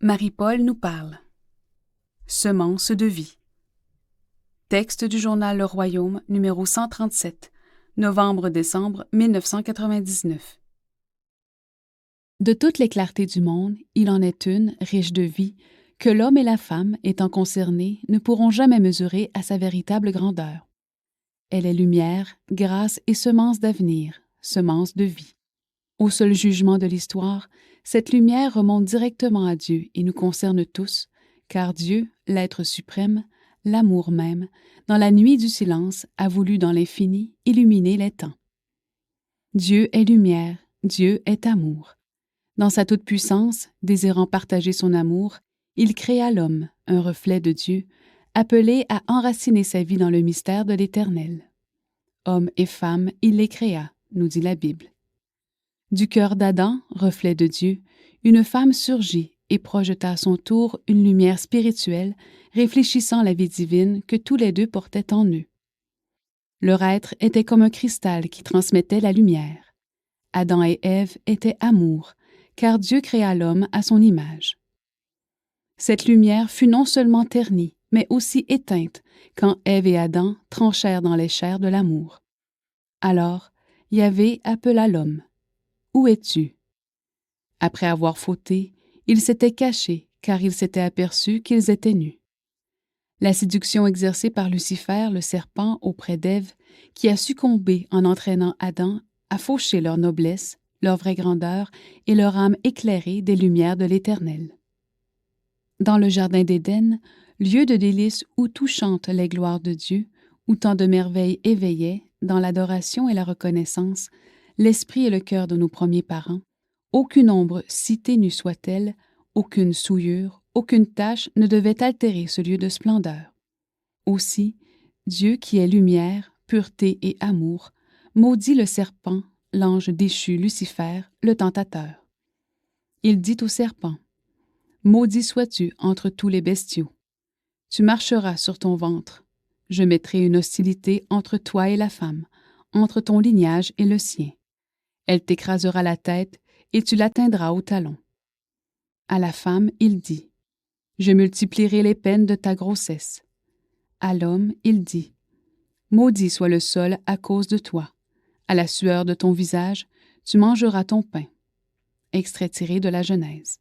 Marie-Paul nous parle. Semence de vie. Texte du journal Le Royaume, numéro 137, novembre-décembre 1999. De toutes les clartés du monde, il en est une, riche de vie, que l'homme et la femme, étant concernés, ne pourront jamais mesurer à sa véritable grandeur. Elle est lumière, grâce et semence d'avenir, semence de vie. Au seul jugement de l'histoire, cette lumière remonte directement à Dieu et nous concerne tous, car Dieu, l'être suprême, l'amour même, dans la nuit du silence, a voulu dans l'infini illuminer les temps. Dieu est lumière, Dieu est amour. Dans sa toute-puissance, désirant partager son amour, il créa l'homme, un reflet de Dieu, appelé à enraciner sa vie dans le mystère de l'Éternel. Hommes et femmes, il les créa, nous dit la Bible. Du cœur d'Adam, reflet de Dieu, une femme surgit et projeta à son tour une lumière spirituelle, réfléchissant la vie divine que tous les deux portaient en eux. Leur être était comme un cristal qui transmettait la lumière. Adam et Ève étaient amour, car Dieu créa l'homme à son image. Cette lumière fut non seulement ternie, mais aussi éteinte quand Ève et Adam tranchèrent dans les chairs de l'amour. Alors, Yahvé appela l'homme. « Où es-tu? » Après avoir fauté, ils s'étaient cachés, car ils s'étaient aperçus qu'ils étaient nus. La séduction exercée par Lucifer, le serpent, auprès d'Ève, qui a succombé en entraînant Adam, a fauché leur noblesse, leur vraie grandeur et leur âme éclairée des lumières de l'Éternel. Dans le jardin d'Éden, lieu de délices où tout chante les gloires de Dieu, où tant de merveilles éveillaient, dans l'adoration et la reconnaissance, l'esprit et le cœur de nos premiers parents, aucune ombre, si ténue soit-elle, aucune souillure, aucune tache ne devait altérer ce lieu de splendeur. Aussi, Dieu qui est lumière, pureté et amour, maudit le serpent, l'ange déchu Lucifer, le tentateur. Il dit au serpent, « Maudit sois-tu entre tous les bestiaux. Tu marcheras sur ton ventre. Je mettrai une hostilité entre toi et la femme, entre ton lignage et le sien. Elle t'écrasera la tête et tu l'atteindras au talon. » À la femme, il dit, « Je multiplierai les peines de ta grossesse. » À l'homme, il dit, « Maudit soit le sol à cause de toi. À la sueur de ton visage, tu mangeras ton pain. » Extrait tiré de la Genèse.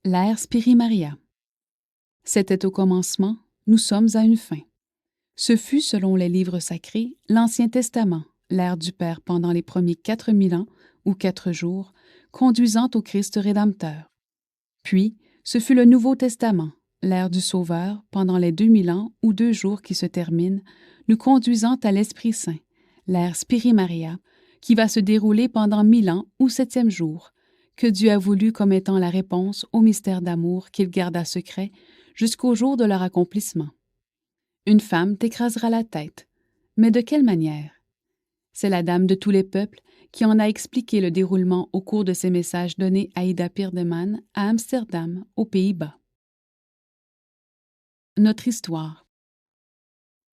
L'ère Spirimaria. C'était au commencement, nous sommes à une fin. Ce fut, selon les livres sacrés, l'Ancien Testament, l'ère du Père pendant les premiers 4000 ans ou 4 jours, conduisant au Christ Rédempteur. Puis, ce fut le Nouveau Testament, l'ère du Sauveur pendant les 2000 ans ou 2 jours qui se terminent, nous conduisant à l'Esprit Saint, l'ère Spirimaria, qui va se dérouler pendant 1000 ans ou 7e jour, que Dieu a voulu comme étant la réponse au mystère d'amour qu'il garda secret jusqu'au jour de leur accomplissement. Une femme t'écrasera la tête. Mais de quelle manière? C'est la dame de tous les peuples qui en a expliqué le déroulement au cours de ses messages donnés à Ida Peerdeman à Amsterdam, aux Pays-Bas. Notre histoire.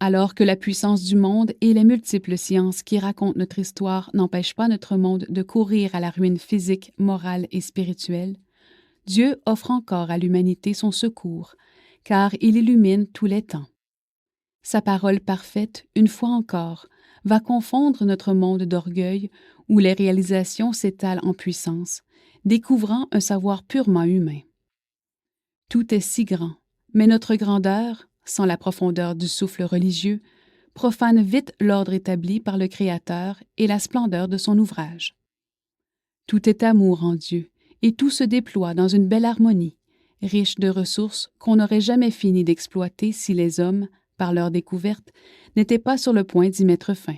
Alors que la puissance du monde et les multiples sciences qui racontent notre histoire n'empêchent pas notre monde de courir à la ruine physique, morale et spirituelle, Dieu offre encore à l'humanité son secours, car il illumine tous les temps. Sa parole parfaite, une fois encore, va confondre notre monde d'orgueil où les réalisations s'étalent en puissance, découvrant un savoir purement humain. Tout est si grand, mais notre grandeur, sans la profondeur du souffle religieux, profane vite l'ordre établi par le Créateur et la splendeur de son ouvrage. Tout est amour en Dieu, et tout se déploie dans une belle harmonie, riche de ressources qu'on n'aurait jamais fini d'exploiter si les hommes, par leur découverte, n'étaient pas sur le point d'y mettre fin.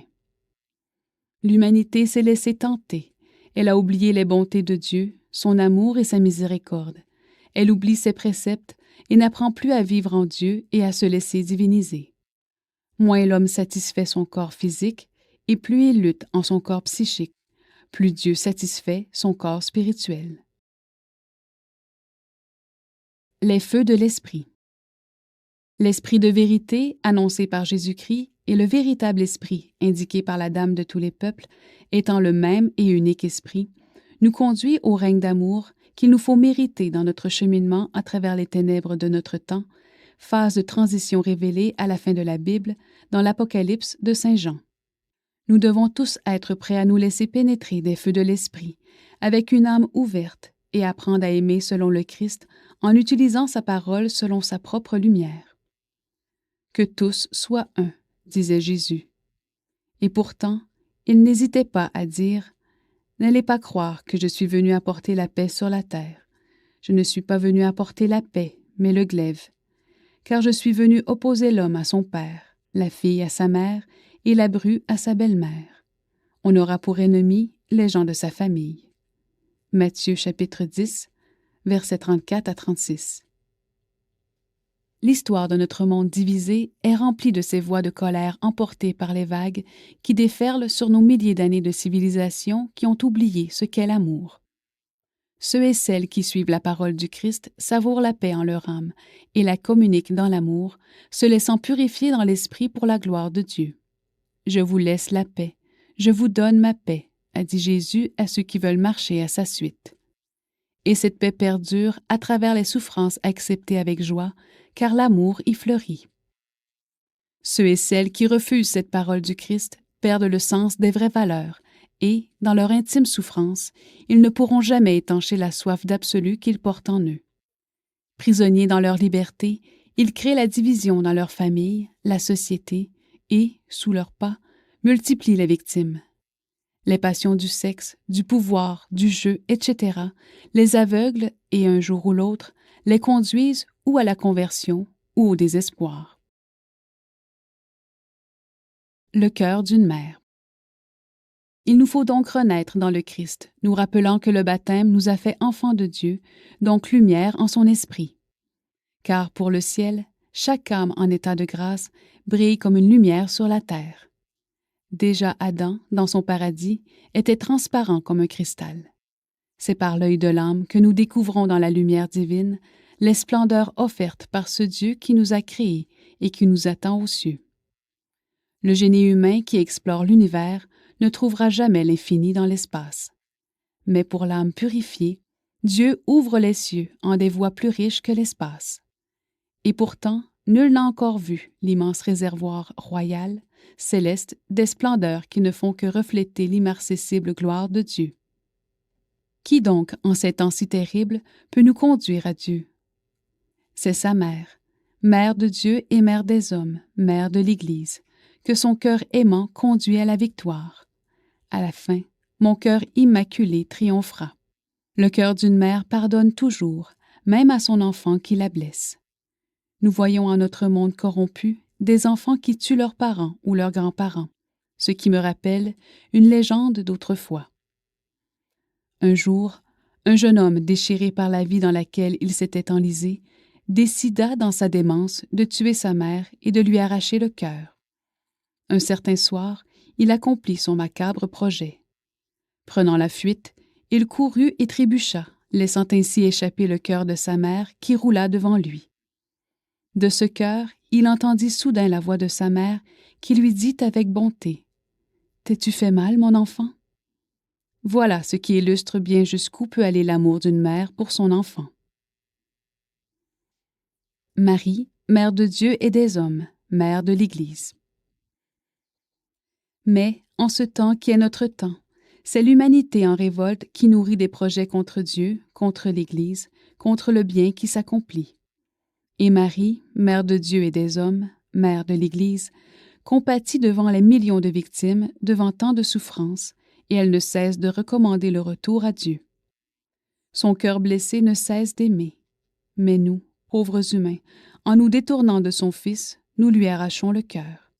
L'humanité s'est laissée tenter. Elle a oublié les bontés de Dieu, son amour et sa miséricorde. Elle oublie ses préceptes et n'apprend plus à vivre en Dieu et à se laisser diviniser. Moins l'homme satisfait son corps physique et plus il lutte en son corps psychique, plus Dieu satisfait son corps spirituel. Les feux de l'esprit. L'esprit de vérité, annoncé par Jésus-Christ, et le véritable esprit, indiqué par la Dame de tous les peuples, étant le même et unique esprit, nous conduit au règne d'amour qu'il nous faut mériter dans notre cheminement à travers les ténèbres de notre temps, phase de transition révélée à la fin de la Bible dans l'Apocalypse de Saint Jean. Nous devons tous être prêts à nous laisser pénétrer des feux de l'Esprit, avec une âme ouverte, et apprendre à aimer selon le Christ en utilisant sa parole selon sa propre lumière. Que tous soient un, disait Jésus. Et pourtant, il n'hésitait pas à dire « N'allez pas croire que je suis venu apporter la paix sur la terre. Je ne suis pas venu apporter la paix, mais le glaive. Car je suis venu opposer l'homme à son père, la fille à sa mère et la bru à sa belle-mère. On aura pour ennemis les gens de sa famille. » Matthieu chapitre 10, versets 34 à 36. L'histoire de notre monde divisé est remplie de ces voix de colère emportées par les vagues qui déferlent sur nos milliers d'années de civilisation qui ont oublié ce qu'est l'amour. Ceux et celles qui suivent la parole du Christ savourent la paix en leur âme et la communiquent dans l'amour, se laissant purifier dans l'esprit pour la gloire de Dieu. « Je vous laisse la paix, je vous donne ma paix », a dit Jésus à ceux qui veulent marcher à sa suite. Et cette paix perdure à travers les souffrances acceptées avec joie, car l'amour y fleurit. Ceux et celles qui refusent cette parole du Christ perdent le sens des vraies valeurs et, dans leur intime souffrance, ils ne pourront jamais étancher la soif d'absolu qu'ils portent en eux. Prisonniers dans leur liberté, ils créent la division dans leur famille, la société et, sous leurs pas, multiplient les victimes. Les passions du sexe, du pouvoir, du jeu, etc., les aveuglent et, un jour ou l'autre, les conduisent ou à la conversion ou au désespoir. Le cœur d'une mère. Il nous faut donc renaître dans le Christ, nous rappelant que le baptême nous a fait enfants de Dieu, donc lumière en son esprit. Car pour le ciel, chaque âme en état de grâce brille comme une lumière sur la terre. Déjà Adam, dans son paradis, était transparent comme un cristal. C'est par l'œil de l'âme que nous découvrons dans la lumière divine les splendeurs offertes par ce Dieu qui nous a créés et qui nous attend aux cieux. Le génie humain qui explore l'univers ne trouvera jamais l'infini dans l'espace. Mais pour l'âme purifiée, Dieu ouvre les cieux en des voies plus riches que l'espace. Et pourtant, nul n'a encore vu l'immense réservoir royal, céleste, des splendeurs qui ne font que refléter l'immarcessible gloire de Dieu. Qui donc, en ces temps si terribles, peut nous conduire à Dieu? C'est sa mère, mère de Dieu et mère des hommes, mère de l'Église, que son cœur aimant conduit à la victoire. À la fin, mon cœur immaculé triomphera. Le cœur d'une mère pardonne toujours, même à son enfant qui la blesse. Nous voyons en notre monde corrompu des enfants qui tuent leurs parents ou leurs grands-parents, ce qui me rappelle une légende d'autrefois. Un jour, un jeune homme déchiré par la vie dans laquelle il s'était enlisé décida dans sa démence de tuer sa mère et de lui arracher le cœur. Un certain soir, il accomplit son macabre projet. Prenant la fuite, il courut et trébucha, laissant ainsi échapper le cœur de sa mère qui roula devant lui. De ce cœur, il entendit soudain la voix de sa mère qui lui dit avec bonté « T'es-tu fait mal, mon enfant? » Voilà ce qui illustre bien jusqu'où peut aller l'amour d'une mère pour son enfant. Marie, mère de Dieu et des hommes, mère de l'Église. Mais, en ce temps qui est notre temps, c'est l'humanité en révolte qui nourrit des projets contre Dieu, contre l'Église, contre le bien qui s'accomplit. Et Marie, mère de Dieu et des hommes, mère de l'Église, compatit devant les millions de victimes, devant tant de souffrances, et elle ne cesse de recommander le retour à Dieu. Son cœur blessé ne cesse d'aimer. Mais nous, pauvres humains, en nous détournant de son Fils, nous lui arrachons le cœur.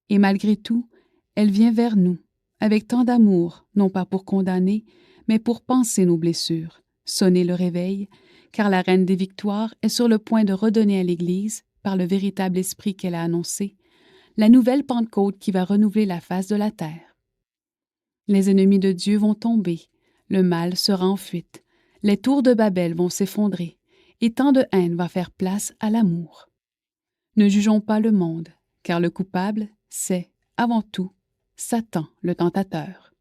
Et malgré tout, elle vient vers nous, avec tant d'amour, non pas pour condamner, mais pour panser nos blessures, sonner le réveil, car la Reine des Victoires est sur le point de redonner à l'Église, par le véritable esprit qu'elle a annoncé, la nouvelle Pentecôte qui va renouveler la face de la terre. Les ennemis de Dieu vont tomber, le mal sera en fuite, les tours de Babel vont s'effondrer, et tant de haine va faire place à l'amour. Ne jugeons pas le monde, car le coupable, c'est, avant tout, Satan, le tentateur.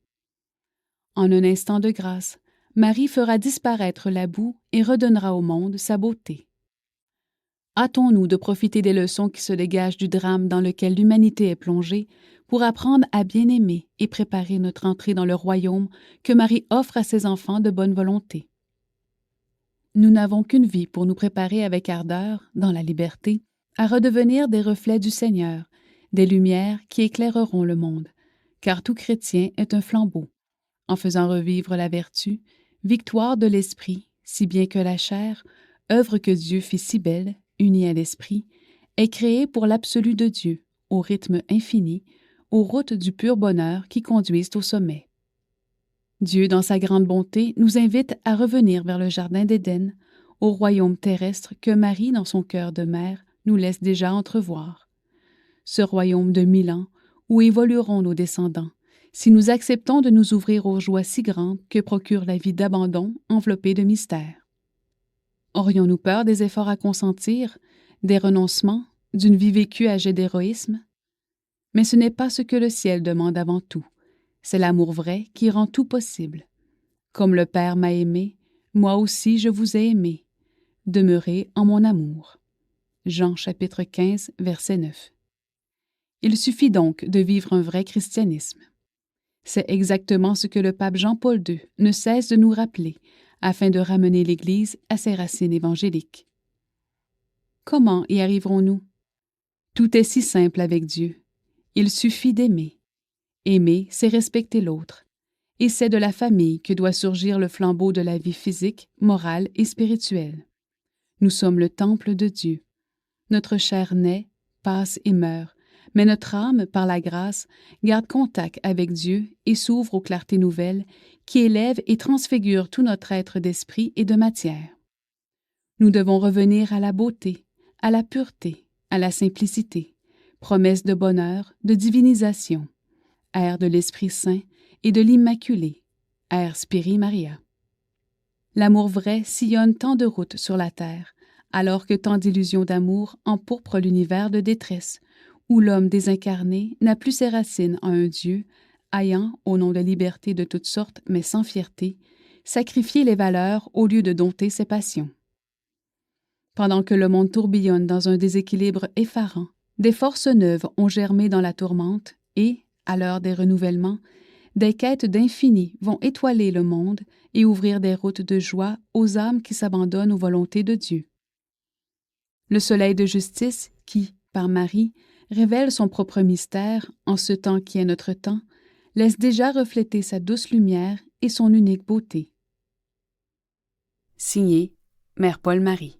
En un instant de grâce, Marie fera disparaître la boue et redonnera au monde sa beauté. Hâtons-nous de profiter des leçons qui se dégagent du drame dans lequel l'humanité est plongée pour apprendre à bien aimer et préparer notre entrée dans le royaume que Marie offre à ses enfants de bonne volonté. Nous n'avons qu'une vie pour nous préparer avec ardeur, dans la liberté, à redevenir des reflets du Seigneur, des lumières qui éclaireront le monde, car tout chrétien est un flambeau, en faisant revivre la vertu, victoire de l'esprit, si bien que la chair, œuvre que Dieu fit si belle, unie à l'esprit, est créée pour l'absolu de Dieu, au rythme infini, aux routes du pur bonheur qui conduisent au sommet. Dieu, dans sa grande bonté, nous invite à revenir vers le jardin d'Éden, au royaume terrestre que Marie, dans son cœur de mère, nous laisse déjà entrevoir. Ce royaume de 1000 ans, où évolueront nos descendants, si nous acceptons de nous ouvrir aux joies si grandes que procure la vie d'abandon enveloppée de mystères. Aurions-nous peur des efforts à consentir, des renoncements, d'une vie vécue à jet d'héroïsme? Mais ce n'est pas ce que le ciel demande avant tout. C'est l'amour vrai qui rend tout possible. Comme le Père m'a aimé, moi aussi je vous ai aimé. Demeurez en mon amour. Jean chapitre 15, verset 9. Il suffit donc de vivre un vrai christianisme. C'est exactement ce que le pape Jean-Paul II ne cesse de nous rappeler afin de ramener l'Église à ses racines évangéliques. Comment y arriverons-nous? Tout est si simple avec Dieu. Il suffit d'aimer. Aimer, c'est respecter l'autre. Et c'est de la famille que doit surgir le flambeau de la vie physique, morale et spirituelle. Nous sommes le temple de Dieu. Notre chair naît, passe et meurt, mais notre âme, par la grâce, garde contact avec Dieu et s'ouvre aux clartés nouvelles qui élèvent et transfigurent tout notre être d'esprit et de matière. Nous devons revenir à la beauté, à la pureté, à la simplicité, promesse de bonheur, de divinisation, air de l'Esprit Saint et de l'Immaculée, air Spiri Maria. L'amour vrai sillonne tant de routes sur la terre, alors que tant d'illusions d'amour empourprent l'univers de détresse, où l'homme désincarné n'a plus ses racines en un Dieu, ayant, au nom de liberté de toutes sortes, mais sans fierté, sacrifié les valeurs au lieu de dompter ses passions. Pendant que le monde tourbillonne dans un déséquilibre effarant, des forces neuves ont germé dans la tourmente et, à l'heure des renouvellements, des quêtes d'infini vont étoiler le monde et ouvrir des routes de joie aux âmes qui s'abandonnent aux volontés de Dieu. Le soleil de justice qui, par Marie, révèle son propre mystère en ce temps qui est notre temps, laisse déjà refléter sa douce lumière et son unique beauté. Signé Mère Paul Marie.